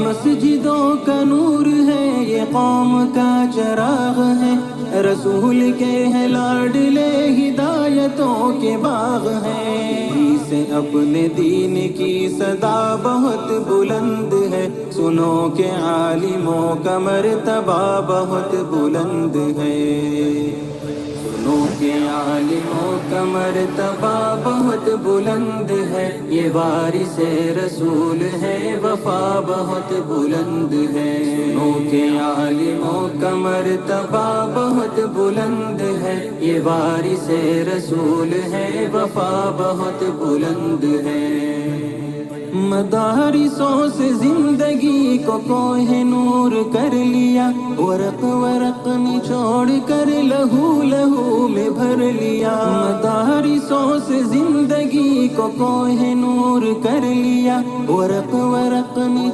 مسجدوں کا نور ہے، یہ قوم کا چراغ ہے، رسول کے ہے لاڈلے، ہدایتوں کے باغ ہیں۔ سے اپنے دین کی صدا بہت بلند ہے، سنو کہ عالموں کا مرتبہ بہت بلند ہے، سنو کہ عالموں کا مرتبہ بہت بلند ہے، یہ وارث رسول ہے، وفا بہت بلند ہے، سنو کہ عالموں کا مرتبہ بہت بلند ہے، یہ وارث رسول ہے، وفا بہت بلند ہے۔ مدارسوں سے زندگی کو کوہ نور کر لیا، ورق ورق نچوڑ کر لہو لہو میں بھر لیا، مدارسوں سے زندگی کو کوہ نور کر لیا، ورق ورق نچوڑ